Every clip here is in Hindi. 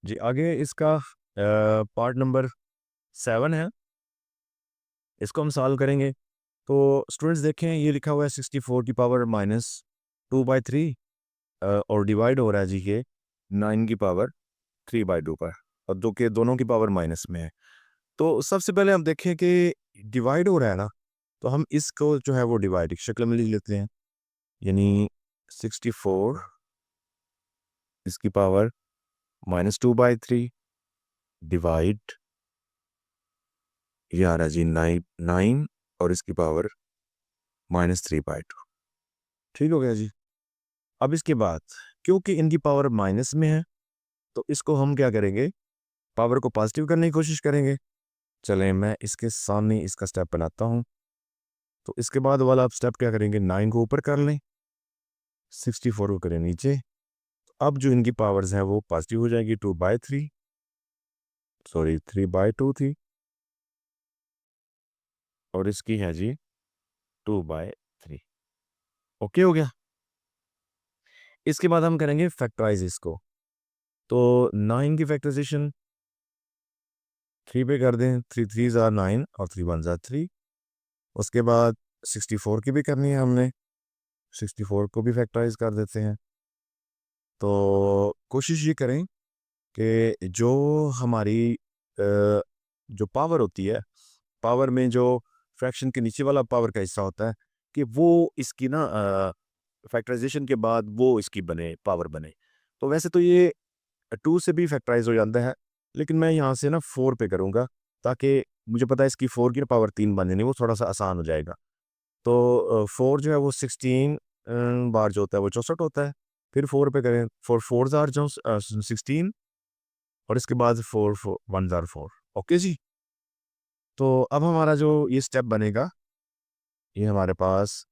जी, आगे इसका पार्ट नंबर 7 है, इसको हम सॉल्व करेंगे। तो स्टूडेंट्स देखें, ये लिखा हुआ है 64 की पावर -2/3 और डिवाइड हो रहा है जी ये 9 की पावर 3/2 पर, और दो के दोनों की पावर माइनस में है। तो सबसे पहले हम देखें कि डिवाइड हो रहा है ना, तो हम इसको जो है वो डिवाइड की शक्ल में लिख लेते हैं, यानी 64 इसकी पावर -2/3 डिवाइड, ये आ रहा है जी 9 और इसकी पावर -3/2। ठीक हो गया जी। अब इसके बाद क्योंकि इनकी पावर माइनस में है, तो इसको हम क्या करेंगे, पावर को पॉजिटिव करने की कोशिश करेंगे। चलें, मैं इसके सामने इसका स्टेप बनाता हूँ। तो इसके बाद वाला आप स्टेप क्या करेंगे, 9 को ऊपर कर लें, 64 को करें नीचे। अब जो इनकी पावर्स हैं वो पॉजिटिव हो जाएगी, 2/3, सॉरी 3/2 थी, और इसकी है जी 2/3। ओके हो गया। इसके बाद हम करेंगे फैक्टराइज इसको। तो 9 की फैक्टराइजेशन 3 पे कर दें, 3 3 ज़ार 9 और 3 1 ज़ार 3। उसके बाद 64 की भी करनी है हमने, 64 को भी फैक्टराइज कर देते हैं। तो कोशिश ये करें कि जो हमारी जो पावर होती है, पावर में जो फ्रैक्शन के नीचे वाला पावर का हिस्सा होता है, कि वो इसकी ना फैक्टराइजेशन के बाद वो इसकी बने, पावर बने। तो वैसे तो ये 2 से भी फैक्टराइज हो जाता है, लेकिन मैं यहाँ से ना 4 पे करूँगा, ताकि मुझे पता है इसकी 4 की पावर 3 बन जानी, वो थोड़ा सा आसान हो जाएगा। तो 4 जो है वो 16 बार जो होता है वो 64 होता है। फिर 4 पे करें, 4 4 ज़ार जो 16, और इसके बाद 4 4 1 ज़ार 4। ओके जी। तो अब हमारा जो ये स्टेप बनेगा, ये हमारे पास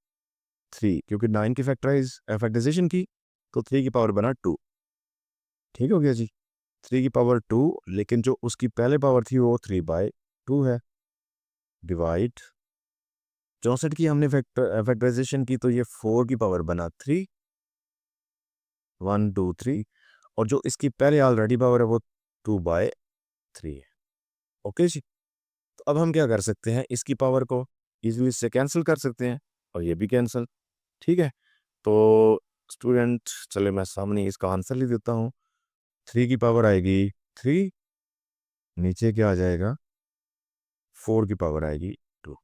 3, क्योंकि 9 की फैक्टराइजेशन की, तो 3 की पावर बना 2। ठीक हो गया जी। 3 की पावर 2, लेकिन जो उसकी पहले पावर थी वो 3/2 है, डिवाइड 64 की हमने फैक्टराइजेशन की, तो ये 4 की पावर बना 3, 1 2 3, और जो इसकी पहले ऑलरेडी पावर है वो 2/3 है। ओके जी। तो अब हम क्या कर सकते हैं, इसकी पावर को इजीली इससे कैंसिल कर सकते हैं, और ये भी कैंसिल। ठीक है। तो स्टूडेंट, चले मैं सामने इसका आंसर लिख देता हूँ। 3 की पावर आएगी 3, नीचे क्या आ जाएगा, 4 की पावर आएगी 2।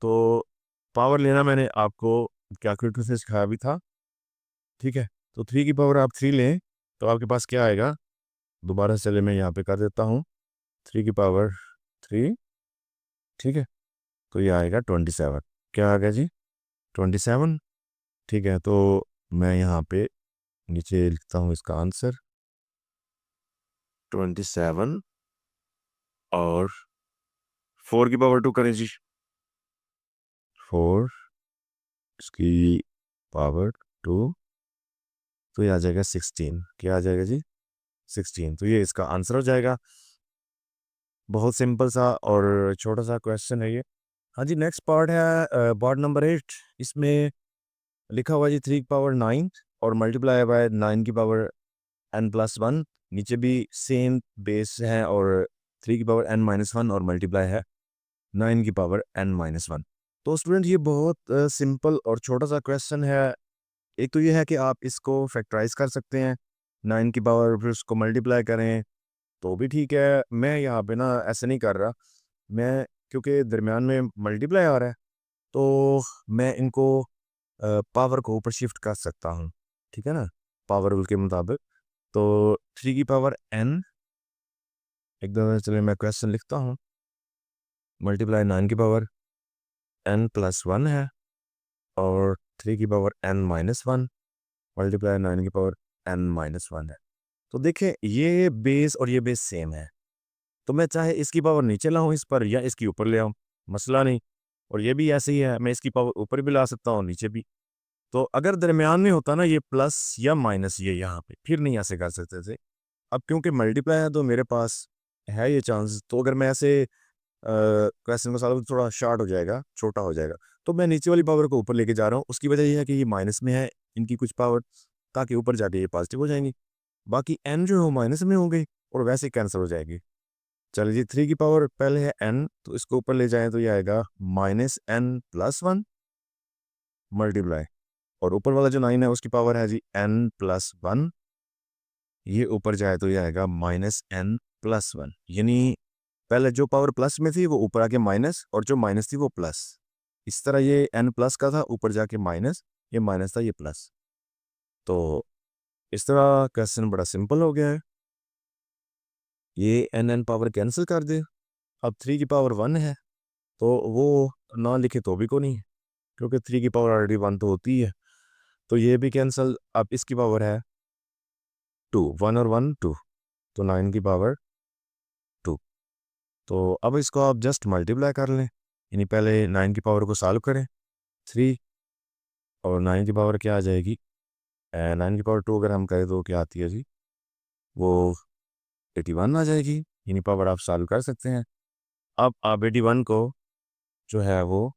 तो पावर लेना मैंने आपको कैलकुलेटर से सिखाया भी था। ठीक है। तो 3 की पावर आप 3 लें, तो आपके पास क्या आएगा, दोबारा से चले मैं यहाँ पे कर देता हूँ, 3 की पावर 3। ठीक है। तो ये आएगा 27। क्या आ गया जी, 27। ठीक है। तो मैं यहाँ पे नीचे लिखता हूँ इसका आंसर 27, और 4 की पावर 2 करें जी, 4 इसकी पावर 2, तो ये आ जाएगा 16। क्या आ जाएगा जी, 16। तो ये इसका आंसर हो जाएगा। बहुत सिंपल सा और छोटा सा क्वेश्चन है ये। हाँ जी, नेक्स्ट पार्ट है पार्ट नंबर 8। इसमें लिखा हुआ है जी 3 की पावर 9 और मल्टीप्लाई बाय 9 की पावर n+1। नीचे भी सेम बेस है, और 3 की पावर n-1 और मल्टीप्लाई है 9 की पावर n-1। तो स्टूडेंट, ये बहुत सिंपल और छोटा सा क्वेश्चन है। एक तो ये है कि आप इसको फैक्टराइज कर सकते हैं, 9 की पावर फिर उसको मल्टीप्लाई करें तो भी ठीक है। मैं यहाँ पे ना ऐसे नहीं कर रहा, मैं क्योंकि दरमियान में मल्टीप्लाई आ रहा है, तो मैं इनको पावर को ऊपर शिफ्ट कर सकता हूँ। ठीक है ना, पावर रूल के मुताबिक। तो 3 की पावर n, एक दफ़ा चलिए मैं क्वेश्चन लिखता हूँ, मल्टीप्लाई 9 की पावर n+1 है, और 3 की पावर n-1 मल्टीप्लाई 9 की पावर n-1 है। तो देखें, ये बेस और ये बेस सेम है, तो मैं चाहे इसकी पावर नीचे लाऊं इस पर, या इसकी ऊपर ले आऊं, मसला नहीं। और ये भी ऐसे ही है, मैं इसकी पावर ऊपर भी ला सकता हूँ, नीचे भी। तो अगर दरमियान में होता ना ये प्लस या माइनस, ये यहाँ पे फिर नहीं ऐसे कर सकते थे। अब क्योंकि मल्टीप्लाई है तो मेरे पास है ये चांस, तो अगर मैं ऐसे क्वेश्चन को सॉल्व थोड़ा शार्ट हो जाएगा, छोटा हो जाएगा। तो मैं नीचे वाली पावर को ऊपर लेके जा रहा हूँ, उसकी वजह ये है कि ये माइनस में है इनकी कुछ पावर, ताकि ऊपर जाके ये पॉजिटिव हो जाएंगी। बाकी n जो है वो माइनस में हो गई और वैसे कैंसिल हो जाएगी। चलिए जी, 3 की पावर पहले है n, तो इसको ऊपर ले जाएं तो ये आएगा -n+1 मल्टीप्लाई, और ऊपर वाला जो 9 है उसकी पावर है जी n+1, ये ऊपर जाए तो ये आएगा -n+1, यानी पहले जो पावर प्लस में थी वो ऊपर आके माइनस, और जो माइनस थी वो प्लस। इस तरह ये n प्लस का था, ऊपर जाके माइनस, ये माइनस था, ये प्लस। तो इस तरह क्वेश्चन बड़ा सिंपल हो गया है। ये n पावर कैंसिल कर दे। अब 3 की पावर 1 है, तो वो ना लिखे तो भी को नहीं, क्योंकि 3 की पावर ऑलरेडी 1 तो होती है, तो ये भी कैंसिल। अब इसकी पावर है 2, 1 और 1 2, तो 9 की पावर 2। तो अब इसको आप जस्ट मल्टीप्लाई कर लें, यानी पहले 9 की पावर को सॉल्व करें, 3 और 9 की पावर क्या आ जाएगी, 9 की पावर 2 अगर हम करें तो क्या आती है जी, वो 81 आ जाएगी, यानी पावर आप सॉल्व कर सकते हैं। अब आप 81 को जो है वो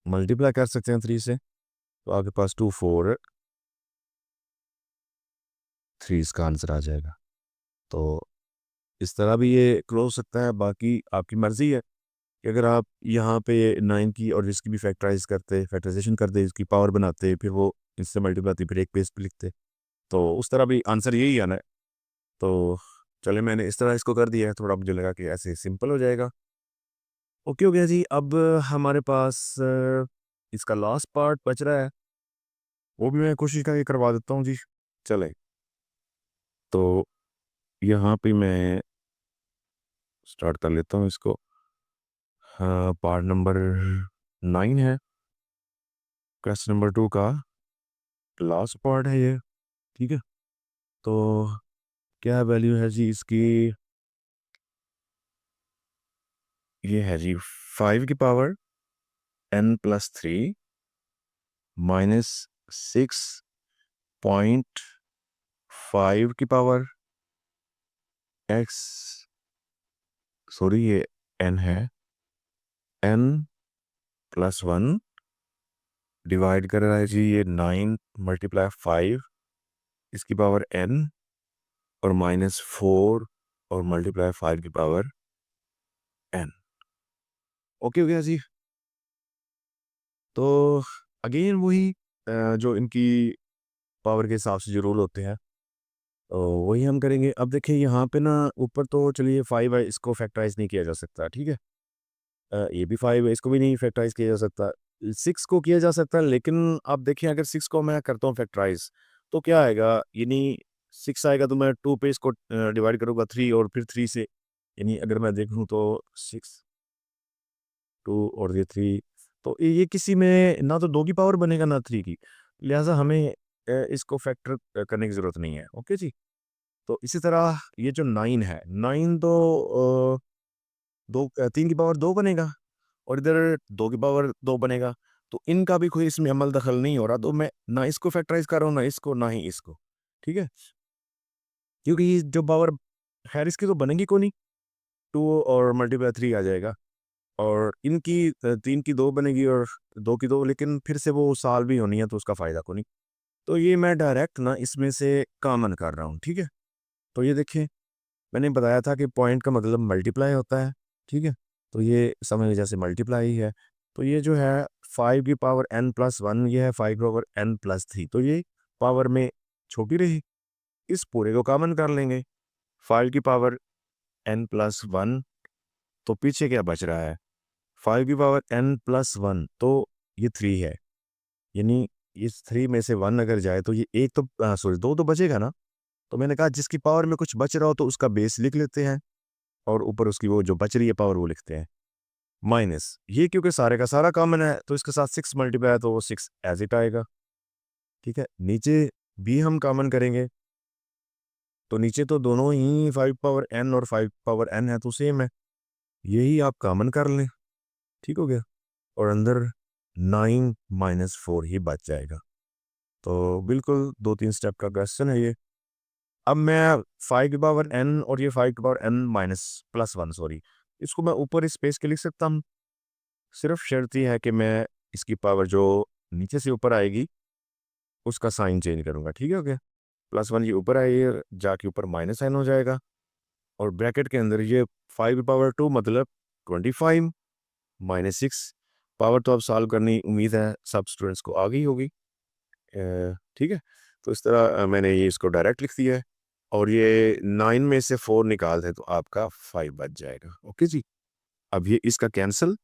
मल्टीप्लाई कर सकते हैं 3 से, तो आपके पास 2 4 3 इसका आंसर आ जाएगा। तो इस तरह भी ये क्लोज हो सकता है, बाकी आपकी मर्ज़ी है कि अगर आप यहाँ पे 9 की और इसकी भी फैक्टराइजेशन करते, इसकी पावर बनाते, फिर वो इससे मल्टीप्लाई आती, फिर एक पेज पे लिखते, तो उस तरह भी आंसर यही आना है। तो चले, मैंने इस तरह इसको कर दिया है, थोड़ा मुझे लगा कि ऐसे सिंपल हो जाएगा। ओके हो गया जी। अब हमारे पास इसका लास्ट पार्ट बच रहा है, वो भी मैं कोशिश करके करवा देता हूँ जी। चले, तो यहाँ पे मैं स्टार्ट कर लेता हूँ इसको। हाँ, पार्ट नंबर 9 है, क्वेश्चन नंबर 2 का लास्ट पार्ट है ये, ठीक है। तो क्या वैल्यू है जी इसकी, ये है जी 5 की पावर n+3 -6.5 की पावर x, सॉरी ये n है, n+1 डिवाइड कर रहा है जी ये 9 × 5 इसकी पावर n, और -4 और मल्टीप्लाई 5 की पावर n। ओके हो गया जी। तो अगेन वही जो इनकी पावर के हिसाब से जो रूल होते हैं, तो वही हम करेंगे। अब देखिए यहाँ पे ना ऊपर तो चलिए 5 है, इसको फैक्टराइज नहीं किया जा सकता, ठीक है। ये भी 5 है, इसको भी नहीं फैक्टराइज किया जा सकता। 6 को किया जा सकता है, लेकिन आप देखिए अगर 6 को मैं करता हूँ फैक्टराइज तो क्या आएगा, यानी 6 आएगा तो मैं 2 पे इसको डिवाइड करूँगा 3, और फिर 3 से, यानी अगर मैं देखूँ तो 6 2 और ये 3, तो ये किसी में ना तो 2 की पावर बनेगा ना 3 की, लिहाजा हमें इसको फैक्टर करने की ज़रूरत नहीं है। ओके जी। तो इसी तरह ये जो 9 है, 9 तो 3 की पावर 2 बनेगा, और इधर 2 की पावर 2 बनेगा, तो इनका भी कोई इसमें अमल दखल नहीं हो रहा, तो मैं ना इसको फैक्टराइज कर रहा हूँ, ना इसको, ना ही इसको, ठीक है। क्योंकि ये जो पावर खैर इसकी तो बनेगी को नहीं, 2 और मल्टीप्लाई 3 आ जाएगा, और इनकी 3 की 2 बनेगी और 2 की 2, लेकिन फिर से वो साल भी होनी है, तो उसका फ़ायदा को नहीं। तो ये मैं डायरेक्ट ना इसमें से कॉमन कर रहा हूँ, ठीक है। तो ये देखिए, मैंने बताया था कि पॉइंट का मतलब मल्टीप्लाई होता है, ठीक है। तो ये समझ लीजिए जैसे मल्टीप्लाई ही है, तो ये जो है 5 की पावर n+1, ये है 5 की पावर n+3, तो ये पावर में छोटी रही, इस पूरे को कॉमन कर लेंगे, 5 की पावर n+1, तो पीछे क्या बच रहा है, 5 की पावर n+1, तो ये 3 है, यानी इस 3 में से 1 अगर जाए तो ये एक तो सॉरी 2 तो बचेगा ना। तो मैंने कहा जिसकी पावर में कुछ बच रहा हो तो उसका बेस लिख लेते हैं, और ऊपर उसकी वो जो बच रही है पावर वो लिखते हैं, माइनस ये, क्योंकि सारे का सारा कॉमन है तो इसके साथ 6 मल्टीप्लाई है तो वो 6 एज इट आएगा, ठीक है। नीचे भी हम कॉमन करेंगे, तो नीचे तो दोनों ही 5 पावर n और 5 पावर n है, तो सेम है, यही आप कॉमन कर लें, ठीक हो गया। और अंदर 9 - 4 ही बच जाएगा। तो बिल्कुल 2-3 स्टेप का क्वेश्चन है ये। अब मैं 5 की पावर n और ये 5 की पावर n +1, सॉरी, इसको मैं ऊपर स्पेस के लिख सकता हूँ, सिर्फ शर्त ये है कि मैं इसकी पावर जो नीचे से ऊपर आएगी उसका साइन चेंज करूँगा, ठीक है हो गया। +1 ये ऊपर है, ये जाके ऊपर माइनस साइन हो जाएगा और ब्रैकेट के अंदर ये 5 की पावर 2 मतलब 25 -6 पावर तो अब सॉल्व करनी उम्मीद है सब स्टूडेंट्स को आ गई होगी। ठीक है, तो इस तरह मैंने ये इसको डायरेक्ट लिख दिया है और ये 9 में से 4 निकाल दें तो आपका 5 बच जाएगा। ओके जी, अब ये इसका कैंसिल,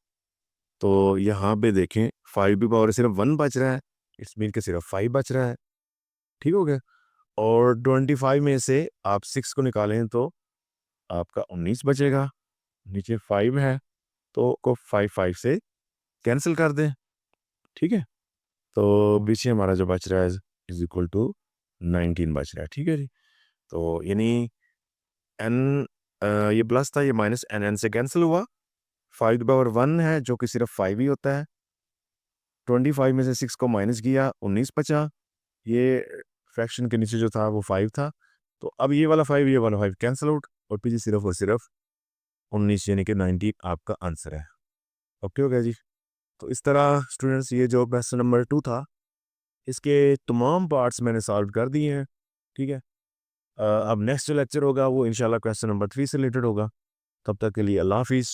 तो यहाँ पे देखें 5 की पावर सिर्फ 1 बच रहा है, इट्स मीन के सिर्फ 5 बच रहा है। ठीक हो गया, और 25 में से आप 6 को निकालें तो आपका 19 बचेगा, नीचे 5 है तो को 5 से कैंसिल कर दें। ठीक है, तो पीछे हमारा जो बच रहा है इज इक्वल टू 19 बच रहा है। ठीक है जी, तो यानी एन ये प्लस था, ये माइनस एन एन से कैंसिल हुआ, 5 की पावर 1 है जो कि सिर्फ 5 ही होता है, 25 में से 6 को माइनस किया 19 बचा, ये फ्रैक्शन के नीचे जो था वो 5 था, तो अब ये वाला 5 ये वाला 5 कैंसिल आउट और पीछे सिर्फ और सिर्फ 19 यानी कि 19 आपका आंसर है। ओके हो गया जी, तो इस तरह स्टूडेंट्स ये जो क्वेश्चन नंबर 2 था इसके तमाम पार्ट्स मैंने सॉल्व कर दिए हैं। ठीक है, अब नेक्स्ट जो लेक्चर होगा वो इंशाल्लाह क्वेश्चन नंबर 3 से रिलेटेड होगा। तब तक के लिए अल्लाह हाफिज़।